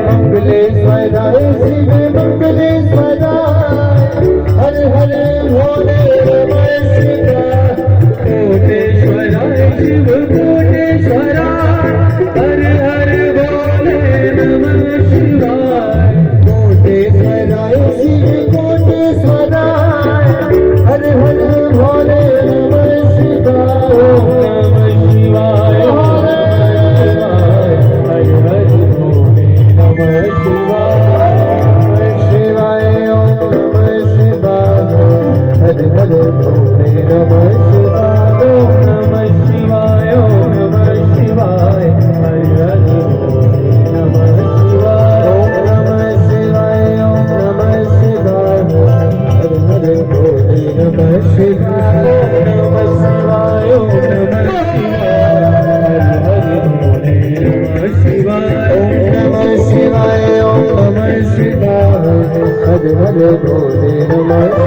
मंगलेश्वराय शिव मंगलेश्वराय हर हर भोले नमः शिवाय कोटेश्वराय शिव कोटेश्वराय हर हर भोले नमः शिवाय कोटेश्वराय शिव कोटेश्वराय हर हर भोले नमः शिवाय ओम नमः शिवाय हर हर भोले नमः शिवाय ओम नमः शिवाय हर हर भोले नमः शिवाय ओम नमः शिवाय ओम नमः शिवाय हर हर भोले नमः शिवाय ओम नमः शिवाय ओम नमः शिवाय हर हर भोले नमः शिवाय ओम नमः शिवाय ओम नमः शिवाय हर हर भोले नमः शिवाय ओम नमः शिवाय ओम नमः शिवाय हर हर भोले नमः